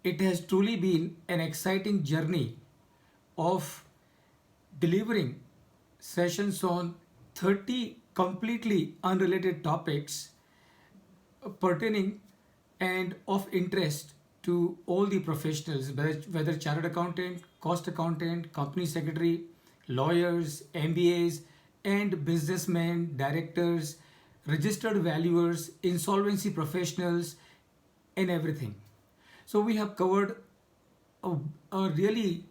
It has truly been an exciting journey of delivering sessions on 30 completely unrelated topics pertaining and of interest to all the professionals, whether chartered accountant, cost accountant, company secretary, lawyers, MBAs, and businessmen, directors, registered valuers, insolvency professionals, and everything. So we have covered a, a really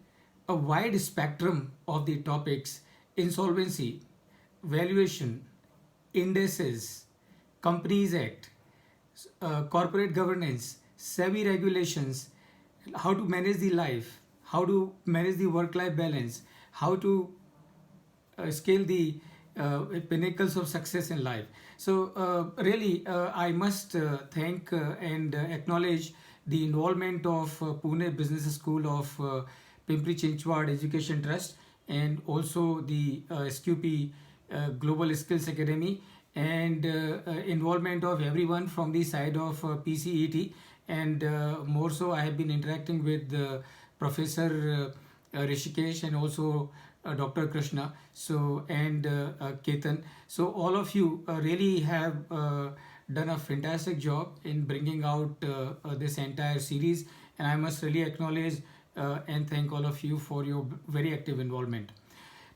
a wide spectrum of the topics: insolvency, valuation, indices, Companies Act, corporate governance, SEBI regulations, how to manage the life, how to manage the work-life balance, how to scale the pinnacles of success in life. So really, I must thank and acknowledge the involvement of Pune Business School of Pimpri Chinchwad Education Trust, and also the SQP Global Skills Academy, and involvement of everyone from the side of PCET. And more so, I have been interacting with Professor Rishikesh, and also Dr. Krishna, so and Ketan. So all of you really have done a fantastic job in bringing out this entire series, and I must really acknowledge and thank all of you for your very active involvement.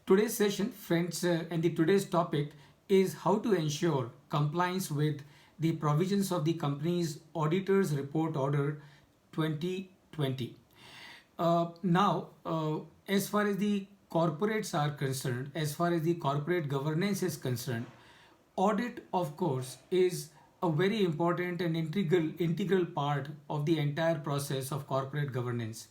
Today's session, friends, and the today's topic is how to ensure compliance with the provisions of the company's Auditor's Report Order 2020. As far as the corporates are concerned, as far as the corporate governance is concerned, audit, of course, is a very important and integral part of the entire process of corporate governance.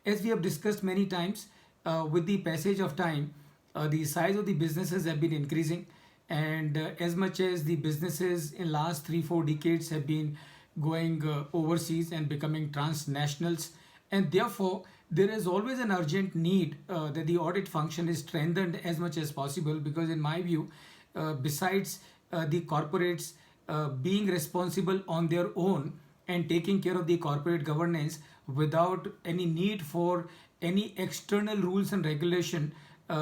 As we have discussed many times, with the passage of time, the size of the businesses have been increasing, and as much as the businesses in last 3-4 decades have been going overseas and becoming transnationals, and therefore there is always an urgent need that the audit function is strengthened as much as possible, because in my view, besides the corporates being responsible on their own and taking care of the corporate governance without any need for any external rules and regulation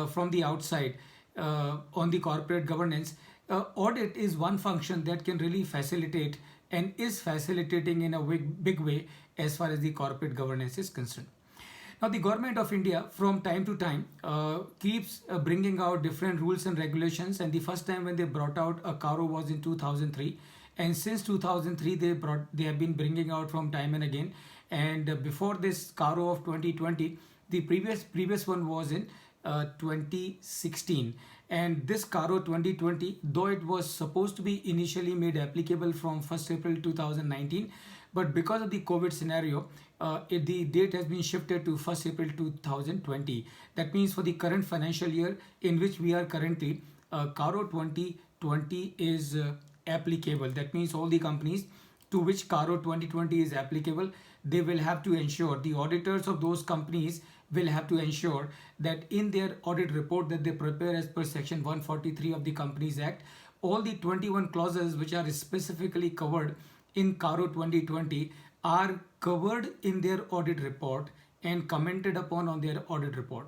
from the outside on the corporate governance, audit is one function that can really facilitate and is facilitating in a big way as far as the corporate governance is concerned. Now, the government of India from time to time keeps bringing out different rules and regulations, and the first time when they brought out a CARO was in 2003, and since 2003 they have been bringing out from time and again. And before this CARO of 2020, the previous one was in 2016, and this CARO 2020, though it was supposed to be initially made applicable from 1st April 2019, but because of the COVID scenario, the date has been shifted to 1st April 2020. That means for the current financial year in which we are currently, CARO 2020 is applicable. That means all the companies to which CARO 2020 is applicable, they will have to ensure, the auditors of those companies will have to ensure that in their audit report that they prepare as per section 143 of the Companies Act, all the 21 clauses which are specifically covered in CARO 2020 are covered in their audit report and commented upon on their audit report.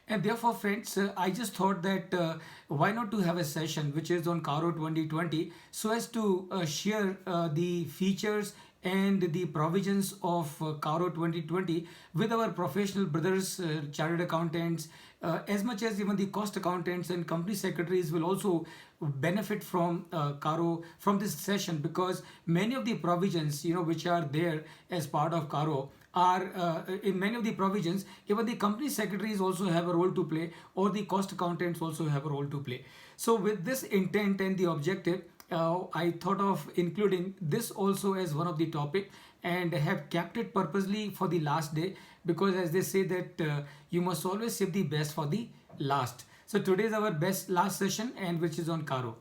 And therefore, friends, I just thought that why not to have a session which is on CARO 2020, so as to share the features and the provisions of CARO 2020 with our professional brothers, chartered accountants, as much as even the cost accountants and company secretaries will also benefit from CARO, from this session, because many of the provisions which are there as part of CARO are in many of the provisions, even the company secretaries also have a role to play, or the cost accountants also have a role to play. So with this intent and the objective, I thought of including this also as one of the topic, and have kept it purposely for the last day, because as they say that you must always save the best for the last. So today is our last session, and which is on CARO.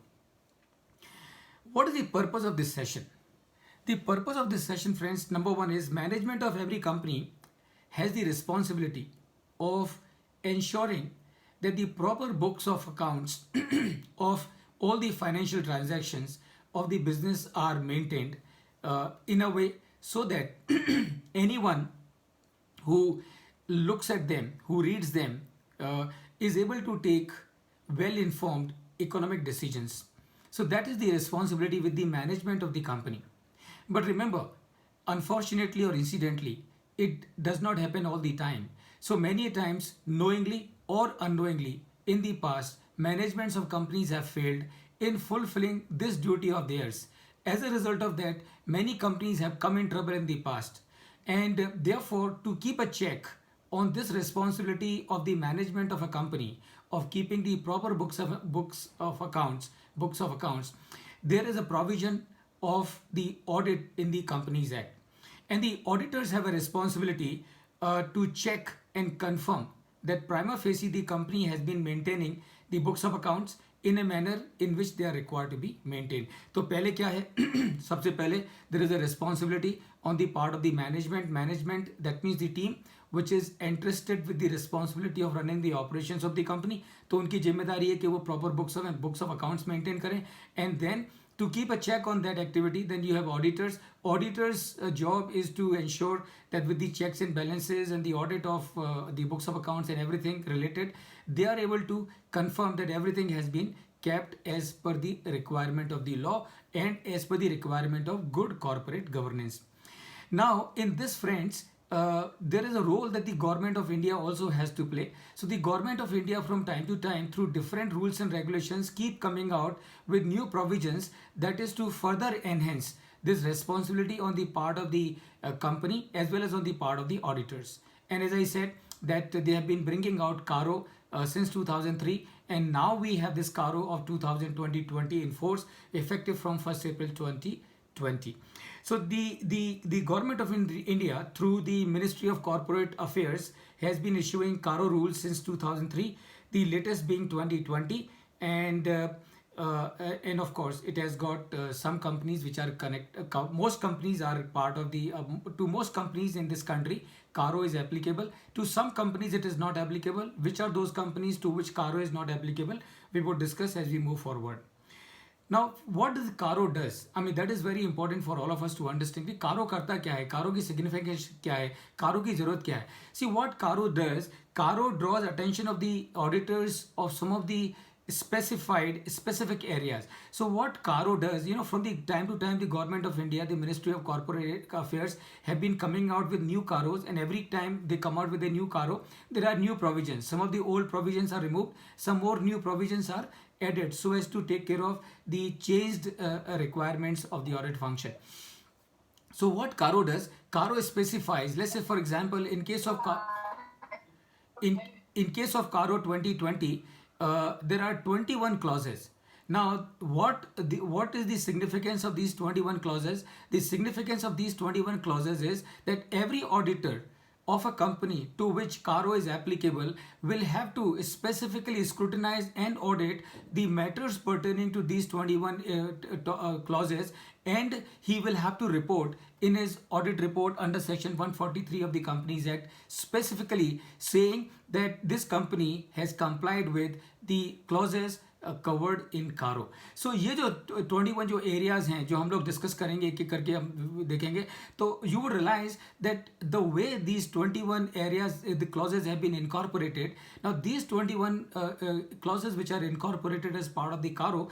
What is the purpose of this session? The purpose of this session, friends, number one is management of every company has the responsibility of ensuring that the proper books of accounts of all the financial transactions of the business are maintained in a way so that anyone who looks at them, who reads them, is able to take well informed economic decisions. So that is the responsibility with the management of the company. But remember, unfortunately or incidentally, it does not happen all the time. So many times, knowingly or unknowingly, in the past, managements of companies have failed in fulfilling this duty of theirs. As a result of that, many companies have come in trouble in the past. And therefore, to keep a check on this responsibility of the management of a company of keeping the proper books of accounts, there is a provision of the audit in the Companies Act, and the auditors have a responsibility to check and confirm that prima facie the company has been maintaining the books of accounts in a manner in which they are required to be maintained. तो पहले क्या है सबसे पहले there is a responsibility on the part of the management, that means the team which is entrusted with the responsibility of running the operations of the company. तो उनकी जिम्मेदारी है कि वो proper books of accounts maintain करें, and then to keep a check on that activity, then you have auditors job is to ensure that with the checks and balances and the audit of the books of accounts and everything related, they are able to confirm that everything has been kept as per the requirement of the law and as per the requirement of good corporate governance. Now in this, friends, there is a role that the government of India also has to play. So the government of India from time to time through different rules and regulations keep coming out with new provisions, that is to further enhance this responsibility on the part of the company as well as on the part of the auditors. And as I said that they have been bringing out CARO since 2003, and now we have this CARO of 2020 in force effective from 1st April 2020. So the government of India through the Ministry of Corporate Affairs has been issuing CARO rules since 2003, the latest being 2020, and of course it has got some companies which are most companies are part of the to most companies in this country CARO is applicable. To some companies it is not applicable. Which are those companies to which CARO is not applicable, we would discuss as we move forward. Now, what does CARO does? I mean, that is very important for all of us to understand. कि CARO करता क्या है, CARO की significance क्या है, CARO की ज़रूरत क्या है. See, what CARO does, CARO draws attention of the auditors of some of the specific areas. So what CARO does, from the time to time, the government of India, the Ministry of Corporate Affairs have been coming out with new CAROs, and every time they come out with a new CARO, there are new provisions. Some of the old provisions are removed, some more new provisions are added so as to take care of the changed requirements of the audit function. So what CARO does, CARO specifies, let's say for example, in case of CARO 2020, there are 21 clauses. Now, what is the significance of these 21 clauses? The significance of these 21 clauses is that every auditor of a company to which CARO is applicable will have to specifically scrutinize and audit the matters pertaining to these 21 clauses, and he will have to report in his audit report under section 143 of the Companies Act, specifically saying that this company has complied with the clauses covered in CARO. So ये जो 21 जो areas हैं जो हम लोग discuss करेंगे एक एक करके हम देखेंगे, तो you would realize that the way these 21 areas, the clauses have been incorporated. Now these 21 clauses which are incorporated as part of the CARO,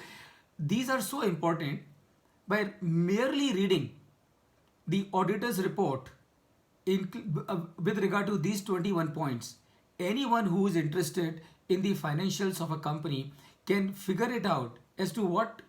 these are so important. By merely reading the auditor's report with regard to these 21 points, anyone who is interested in the financials of a company can figure it out as to what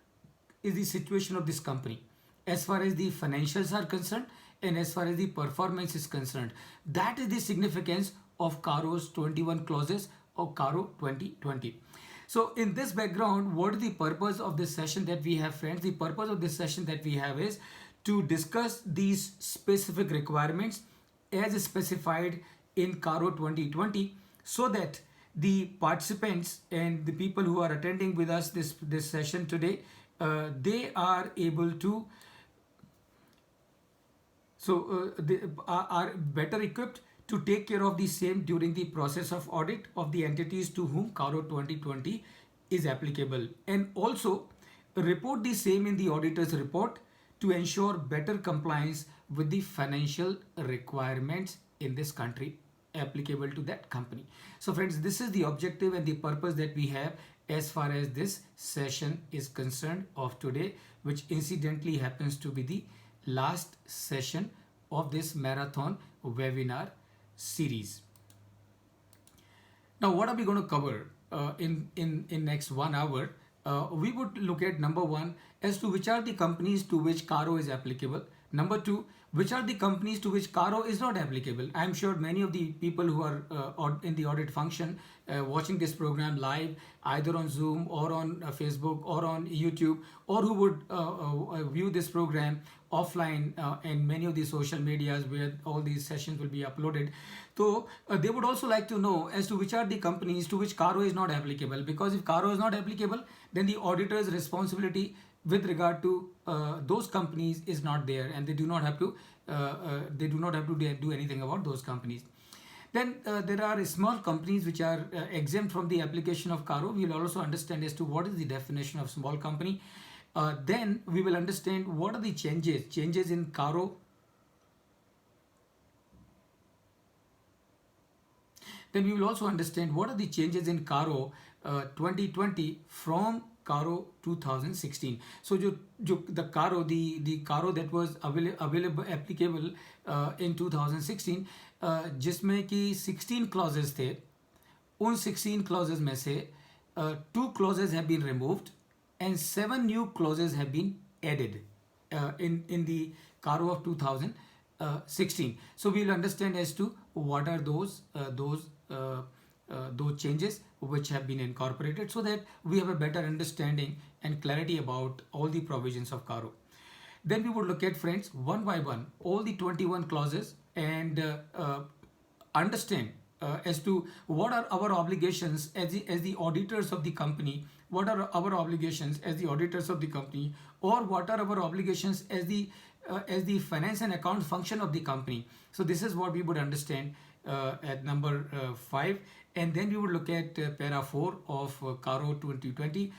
is the situation of this company as far as the financials are concerned and as far as the performance is concerned. That is the significance of CARO's 21 clauses of CARO 2020. So in this background, what is the purpose of this session that we have, friends? The purpose of this session that we have is to discuss these specific requirements as specified in CARO 2020, so that the participants and the people who are attending with us this session today, they are able to, they are better equipped to take care of the same during the process of audit of the entities to whom CARO 2020 is applicable, and also report the same in the auditor's report to ensure better compliance with the financial requirements in this country applicable to that company. So friends, this is the objective and the purpose that we have as far as this session is concerned of today, which incidentally happens to be the last session of this marathon webinar series. Now, what are we going to cover in next 1 hour? We would look at number one, as to which are the companies to which Caro is applicable. Number two, which are the companies to which Caro is not applicable. I'm sure many of the people who are in the audit function watching this program live, either on Zoom or on Facebook or on YouTube, or who would view this program offline and many of the social medias where all these sessions will be uploaded. So they would also like to know as to which are the companies to which Caro is not applicable, because if Caro is not applicable, then the auditor's responsibility with regard to those companies is not there, and they do not have to do anything about those companies. Then there are small companies which are exempt from the application of Caro. We will also understand as to what is the definition of small company. Then we will understand what are the changes in Caro. Then we will also understand what are the changes in Caro 2020 from Caro 2016. So the Caro that was available applicable in 2016, जिसमें कि 16 clauses थे, उन 16 clauses में से 2 clauses have been removed and 7 new clauses have been added in the Caro of 2016. So we will understand as to what are those changes which have been incorporated, so that we have a better understanding and clarity about all the provisions of Caro. Then we would look at, friends, one by one all the 21 clauses and understand as to what are our obligations as the auditors of the company, what are our obligations as the auditors of the company, or what are our obligations as the finance and account function of the company. So this is what we would understand at number 5, and then we would look at para 4 of Caro 2020,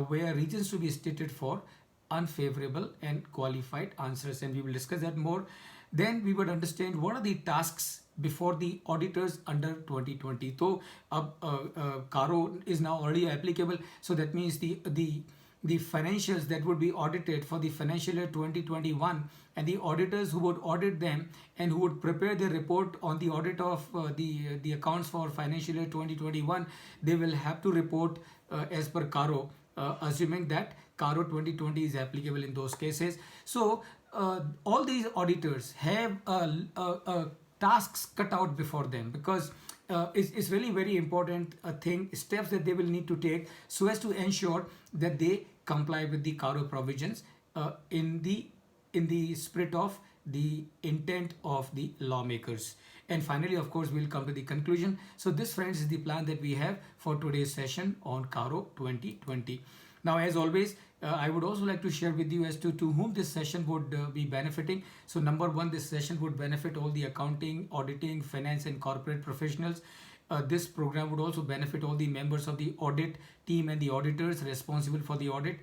where reasons to be stated for unfavorable and qualified answers, and we will discuss that more. Then we would understand what are the tasks before the auditors under 2020. So Caro is now already applicable, so that means the financials that would be audited for the financial year 2021, and the auditors who would audit them and who would prepare their report on the audit of the accounts for financial year 2021, they will have to report as per Caro, assuming that Caro 2020 is applicable in those cases. So all these auditors have tasks cut out before them, because it's really very important steps that they will need to take so as to ensure that they comply with the Caro provisions in the spirit of the intent of the lawmakers. And finally, of course, we'll come to the conclusion. So this, friends, is the plan that we have for today's session on Caro 2020. Now, as always, I would also like to share with you as to whom this session would be benefiting. So number one, this session would benefit all the accounting, auditing, finance and corporate professionals. This program would also benefit all the members of the audit team and the auditors responsible for the audit.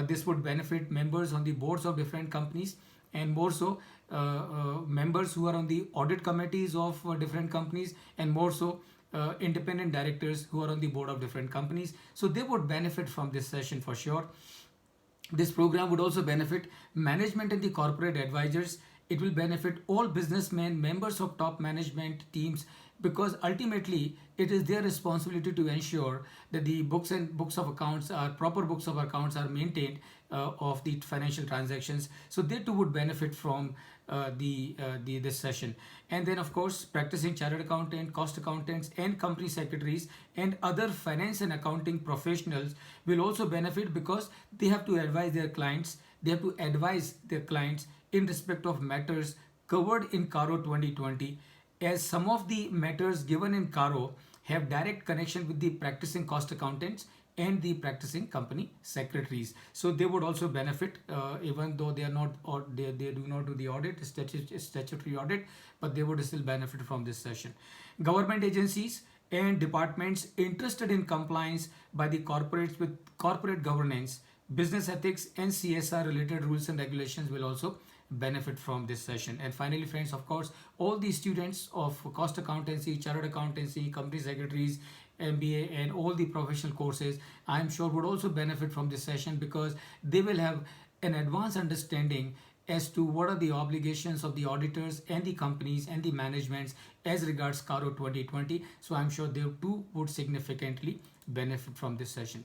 This would benefit members on the boards of different companies, and more so members who are on the audit committees of different companies, and more so independent directors who are on the board of different companies. So they would benefit from this session for sure. This program would also benefit management and the corporate advisors. It will benefit all businessmen, members of top management teams, because ultimately it is their responsibility to ensure that the books of accounts are proper books of accounts are maintained of the financial transactions. So they too would benefit from this session. And then, of course, practicing chartered accountant, cost accountants and company secretaries and other finance and accounting professionals will also benefit, because they have to advise their clients. They have to advise their clients in respect of matters covered in Caro 2020, as some of the matters given in Caro have direct connection with the practicing cost accountants and the practicing company secretaries. So they would also benefit, even though they are not, or they do not do the audit, statutory audit, but they would still benefit from this session. Government agencies and departments interested in compliance by the corporates with corporate governance, business ethics and CSR related rules and regulations will also benefit from this session. And finally, friends, of course, all the students of cost accountancy, chartered accountancy, company secretaries, MBA, and all the professional courses, I'm sure would also benefit from this session, because they will have an advanced understanding as to what are the obligations of the auditors and the companies and the managements as regards Caro 2020. So I'm sure they too would significantly benefit from this session.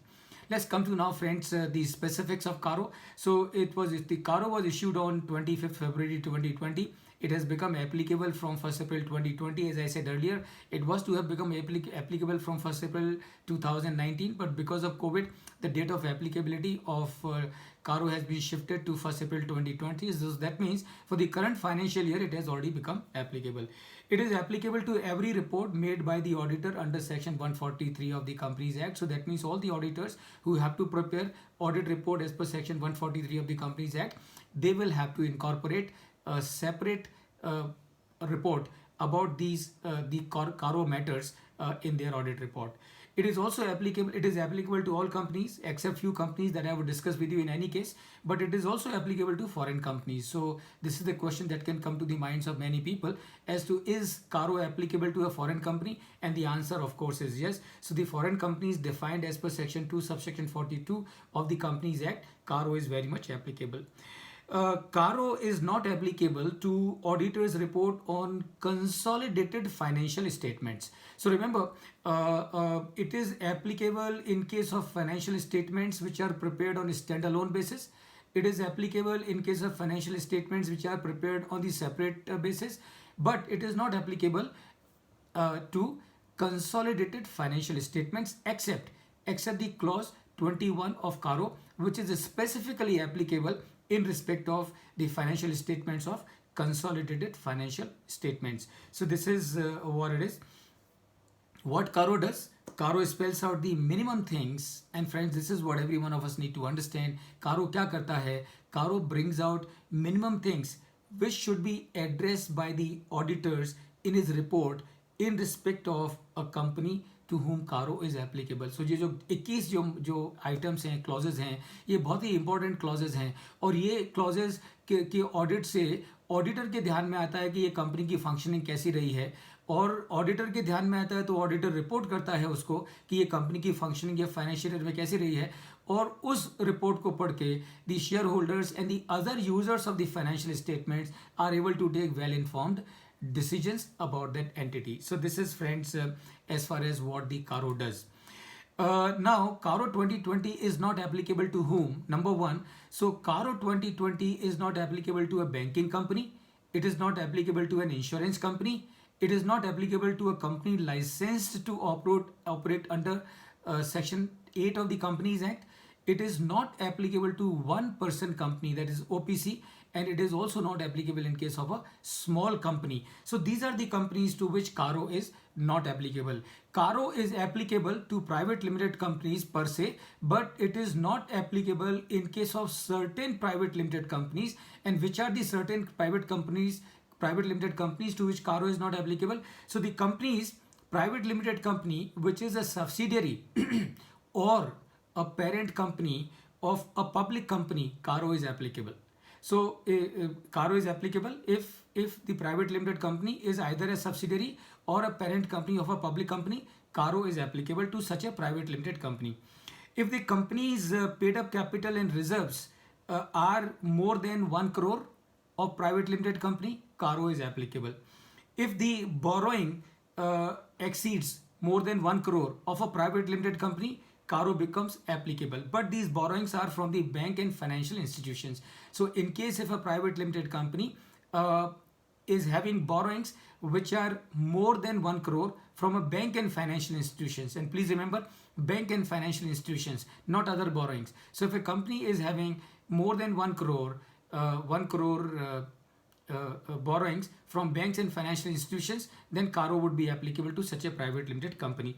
Let's come to now, friends, the specifics of Caro. So the Caro was issued on 25th February 2020. It has become applicable from 1st April 2020. As I said earlier, it was to have become applicable from 1st April 2019, but because of COVID, the date of applicability of Caro has been shifted to 1st April 2020. So that means for the current financial year, it has already become applicable. It is applicable to every report made by the auditor under Section 143 of the Companies Act. So that means all the auditors who have to prepare audit report as per Section 143 of the Companies Act, they will have to incorporate a separate report about the Caro matters in their audit report. It is also applicable. It is applicable to all companies except few companies that I would discuss with you in any case. But it is also applicable to foreign companies. So this is the question that can come to the minds of many people as to, is Caro applicable to a foreign company? And the answer, of course, is yes. So the foreign companies defined as per Section 2, subsection 42 of the Companies Act, Caro is very much applicable. Caro is not applicable to auditors' report on consolidated financial statements. So remember, it is applicable in case of financial statements which are prepared on a standalone basis. It is applicable in case of financial statements which are prepared on the separate basis, but it is not applicable to consolidated financial statements except the clause 21 of Caro, which is specifically applicable in respect of the financial statements of consolidated financial statements. So this is what it is. What Caro does, Caro spells out the minimum things, and friends, this is what every one of us need to understand. Caro क्या करता है? Caro brings out minimum things which should be addressed by the auditors in his report in respect of a company to whom Caro is applicable. So ये जो 21 जो items हैं, clauses हैं, ये बहुत ही important clauses हैं, और ये clauses के audit से auditor के ध्यान में आता है कि ये company की functioning कैसी रही है, और ऑडिटर के ध्यान में आता है तो ऑडिटर रिपोर्ट करता है उसको कि ये कंपनी की फंक्शनिंग या फाइनेंशियल ईयर में कैसी रही है, और उस रिपोर्ट को पढ़ के the share holders and the other users of the financial statements are able to take well informed decisions about that entity. So this is, friends, as far as what the Caro does. Now, Caro 2020 is not applicable to whom? Number one, so Caro 2020 is not applicable to a banking company. It is not applicable to an insurance company. It is not applicable to a company licensed to operate under Section 8 of the Companies Act. It is not applicable to one person company, that is OPC, and it is also not applicable in case of a small company. So these are the companies to which Caro is not applicable. Caro is applicable to private limited companies per se, but it is not applicable in case of certain private limited companies. And which are the certain private limited companies to which Caro is not applicable? So the companies, private limited company which is a subsidiary or a parent company of a public company, Caro is applicable. So Caro is applicable if the private limited company is either a subsidiary or a parent company of a public company. Caro is applicable to such a private limited company. If the company's paid up capital and reserves are more than 1 crore of private limited company, Caro is applicable. If the borrowing exceeds more than 1 crore of a private limited company, Caro becomes applicable. But these borrowings are from the bank and financial institutions. So in case if a private limited company is having borrowings which are more than 1 crore from a bank and financial institutions, and please remember, bank and financial institutions, not other borrowings. So if a company is having more than 1 crore, borrowings from banks and financial institutions, then Caro would be applicable to such a private limited company.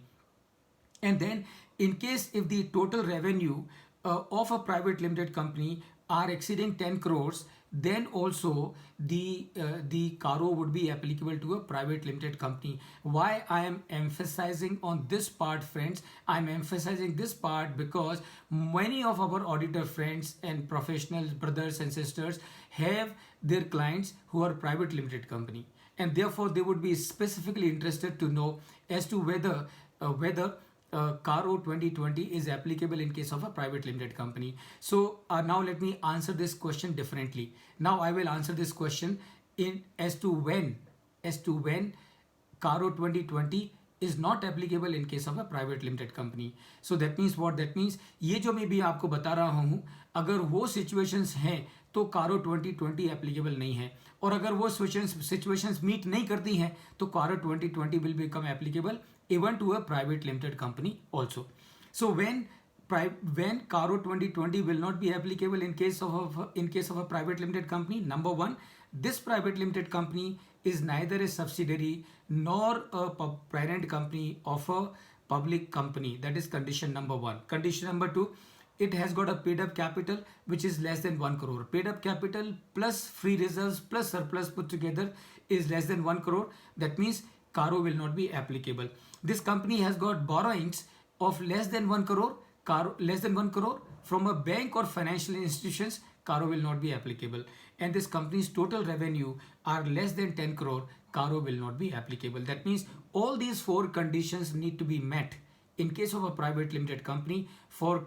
And then in case if the total revenue of a private limited company are exceeding 10 crores, then also the CARO would be applicable to a private limited company. Why I am emphasizing on this part, friends? I am emphasizing this part because many of our auditor friends and professional brothers and sisters have their clients who are private limited company, and therefore they would be specifically interested to know as to whether CARO 2020 is applicable in case of a private limited company. So now let me answer this question differently. Now I will answer this question in as to when CARO 2020 is not applicable in case of a private limited company. So that means what? That means ये जो मैं भी आपको बता रहा हूँ, अगर वो situations हैं तो CARO 2020 applicable नहीं है, और अगर वो situations meet नहीं करती हैं तो CARO 2020 will become applicable even to a private limited company also. So when CARO 2020 will not be applicable in case of a private limited company, number one, this private limited company is neither a subsidiary nor a parent company of a public company. That is condition number one. Condition number two, it has got a paid up capital which is less than 1 crore. Paid up capital plus free reserves plus surplus put together is less than 1 crore. That means CARO will not be applicable. This company has got borrowings of less than 1 crore, less than 1 crore from a bank or financial institutions, CARO will not be applicable. And this company's total revenue are less than 10 crore, CARO will not be applicable. That means all these four conditions need to be met in case of a private limited company for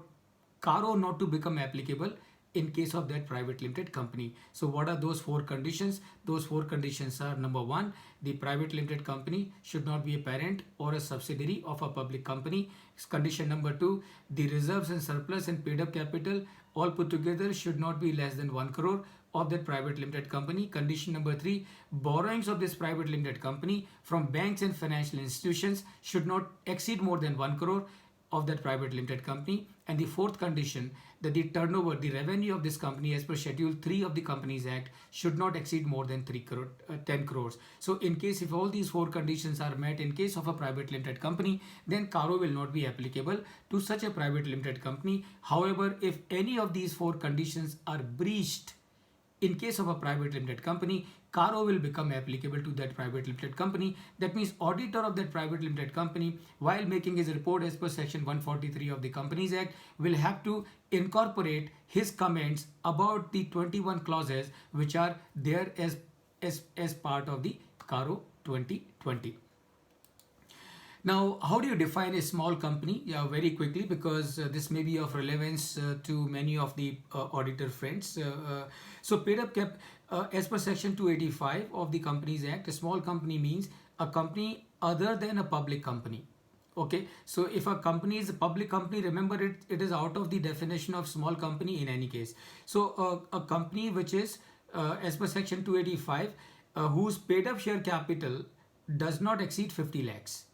CARO not to become applicable in case of that private limited company. So what are those four conditions? Those four conditions are: number one, the private limited company should not be a parent or a subsidiary of a public company. Condition number two, the reserves and surplus and paid up capital all put together should not be less than 1 crore of that private limited company. Condition number three, borrowings of this private limited company from banks and financial institutions should not exceed more than 1 crore of that private limited company. And the fourth condition, that the turnover, the revenue of this company as per Schedule 3 of the Companies Act should not exceed more than 10 crores. So in case if all these four conditions are met in case of a private limited company, then CARO will not be applicable to such a private limited company. However, if any of these four conditions are breached in case of a private limited company, CARO will become applicable to that private limited company. That means auditor of that private limited company, while making his report as per section 143 of the Companies Act, will have to incorporate his comments about the 21 clauses which are there as part of the CARO 2020. Now, how do you define a small company? Yeah, very quickly, because this may be of relevance to many of the auditor friends. So paid up cap, as per section 285 of the Companies Act, a small company means a company other than a public company. Okay, so if a company is a public company, remember it is out of the definition of small company in any case. So a company which is as per section 285 whose paid up share capital does not exceed 50 lakhs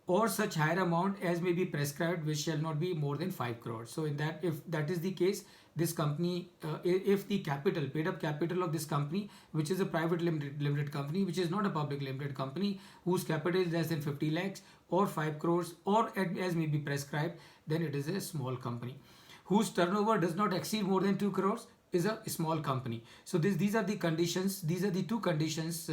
or such higher amount as may be prescribed, which shall not be more than 5 crores. So in that, if that is the case, this company, if the capital, paid up capital of this company, which is a private limited company, which is not a public limited company, whose capital is less than 50 lakhs or 5 crores or as may be prescribed, then it is a small company. Whose turnover does not exceed more than 2 crores is a small company. So these are the conditions, these are the two conditions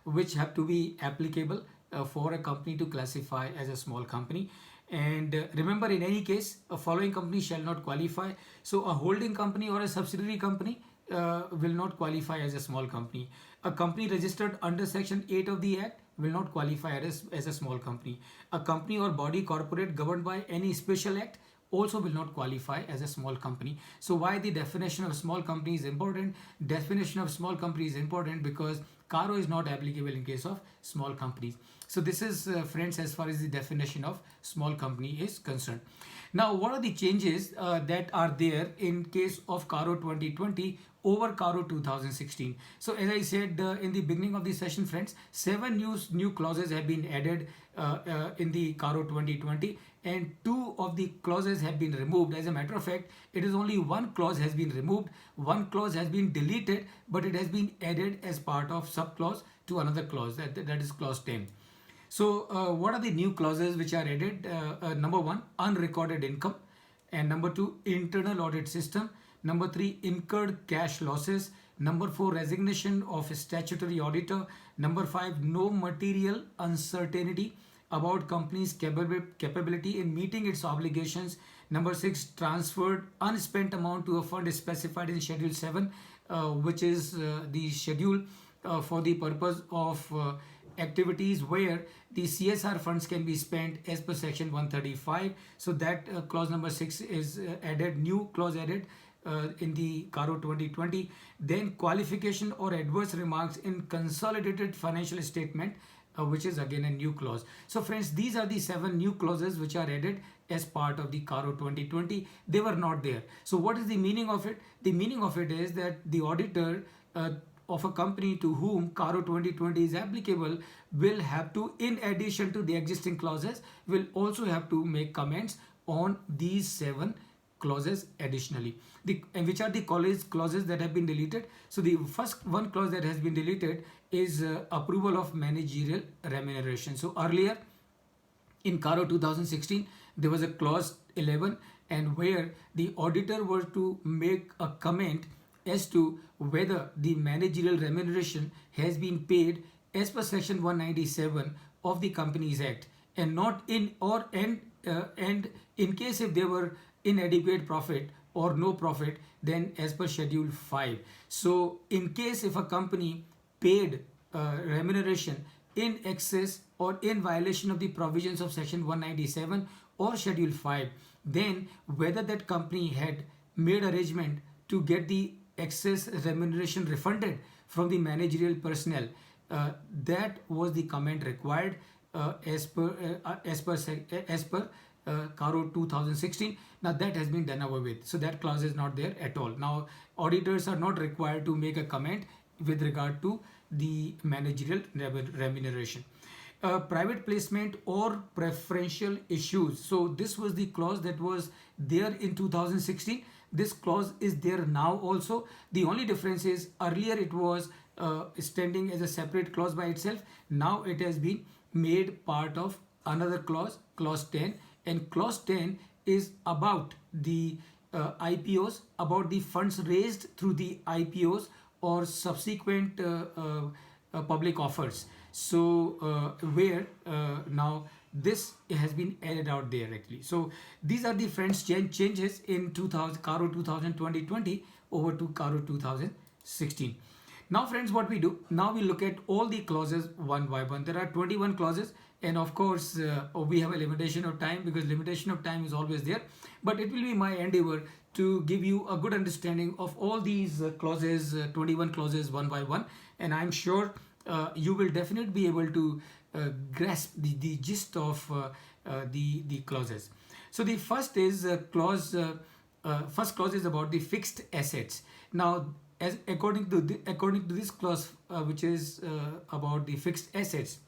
which have to be applicable for a company to classify as a small company. And remember, in any case, a following company shall not qualify. So a holding company or a subsidiary company will not qualify as a small company. A company registered under section 8 of the Act will not qualify as a small company. A company or body corporate governed by any special act also will not qualify as a small company. So why the definition of small company is important? Definition of small company is important because CARO is not applicable in case of small companies. So this is friends, as far as the definition of small company is concerned. Now, what are the changes that are there in case of CARO 2020 over CARO 2016? So as I said in the beginning of the session, friends, 7 new clauses have been added in the CARO 2020, and 2 of the clauses have been removed. As a matter of fact, it is only 1 clause has been removed, 1 clause has been deleted, but it has been added as part of subclause to another clause, that is clause 10. So what are the new clauses which are added? Number 1, unrecorded income, and number 2, internal audit system, number 3, incurred cash losses, Number 4, resignation of a statutory auditor. Number 5, no material uncertainty about company's capability in meeting its obligations. Number 6, transferred unspent amount to a fund is specified in Schedule 7, which is the schedule for the purpose of activities where the CSR funds can be spent as per section 135. So that clause number 6 is added, new clause added in the CARO 2020. Then qualification or adverse remarks in consolidated financial statement, which is again a new clause. So friends, these are the 7 new clauses which are added as part of the CARO 2020. They were not there. So what is the meaning of it? The meaning of it is that the auditor of a company to whom CARO 2020 is applicable will have to, in addition to the existing clauses, will also have to make comments on these 7 clauses additionally. And which are the clauses that have been deleted? So the first one clause that has been deleted is approval of managerial remuneration. So earlier in CARO 2016, there was a clause 11, and where the auditor were to make a comment as to whether the managerial remuneration has been paid as per section 197 of the Companies Act, and not in or and in case if there were inadequate profit or no profit, then as per schedule 5. So in case if a company paid remuneration in excess or in violation of the provisions of section 197 or schedule 5, then whether that company had made arrangement to get the excess remuneration refunded from the managerial personnel, that was the comment required as per CARO 2016. Now that has been done away with. So that clause is not there at all. Now auditors are not required to make a comment with regard to the managerial remuneration. Private placement or preferential issues. So this was the clause that was there in 2016. This clause is there now also. The only difference is earlier it was standing as a separate clause by itself. Now it has been made part of another clause, clause 10. And clause 10 is about the IPOs, about the funds raised through the IPOs or subsequent public offers. So where now this has been added out directly. So these are the friends changes in CARO 2020 over to CARO 2016. Now friends, what we do, now we look at all the clauses one by one. There are 21 clauses, and of course we have a limitation of time, because limitation of time is always there, but it will be my endeavor to give you a good understanding of all these clauses, 21 clauses one by one, and I'm sure you will definitely be able to grasp the gist of the clauses. So the first is first clause is about the fixed assets. Now, as according to this clause, which is about the fixed assets,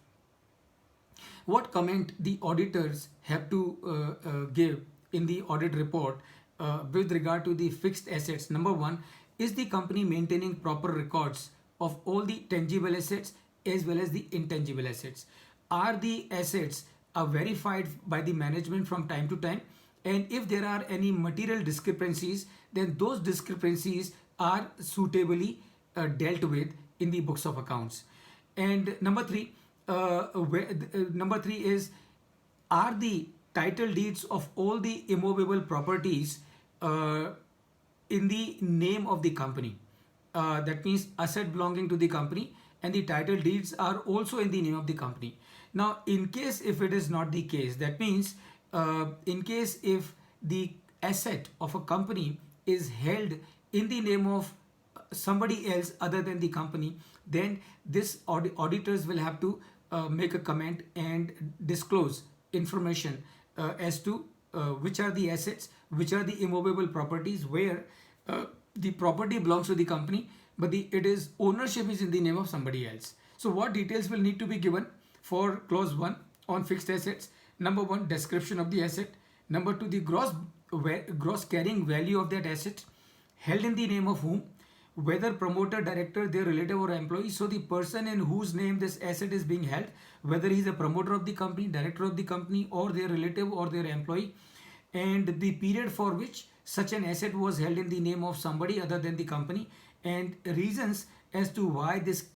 what comment the auditors have to give in the audit report with regard to the fixed assets? Number 1, is the company maintaining proper records of all the tangible assets as well as the intangible assets? Are the assets verified by the management from time to time? And if there are any material discrepancies, then those discrepancies are suitably dealt with in the books of accounts. And number 3 is, are the title deeds of all the immovable properties in the name of the company? That means asset belonging to the company, and the title deeds are also in the name of the company. Now, in case if it is not the case, that means in case if the asset of a company is held in the name of somebody else other than the company, then this auditors will have to make a comment and disclose information as to which are the assets, which are the immovable properties where the property belongs to the company, but ownership is in the name of somebody else. So what details will need to be given for clause 1 on fixed assets? Number 1, description of the asset. Number 2, the gross carrying value of that asset, held in the name of whom, whether promoter, director, their relative or employee. So the person in whose name this asset is being held, whether he is a promoter of the company, director of the company, or their relative or their employee, and the period for which such an asset was held in the name of somebody other than the company, and reasons as to why this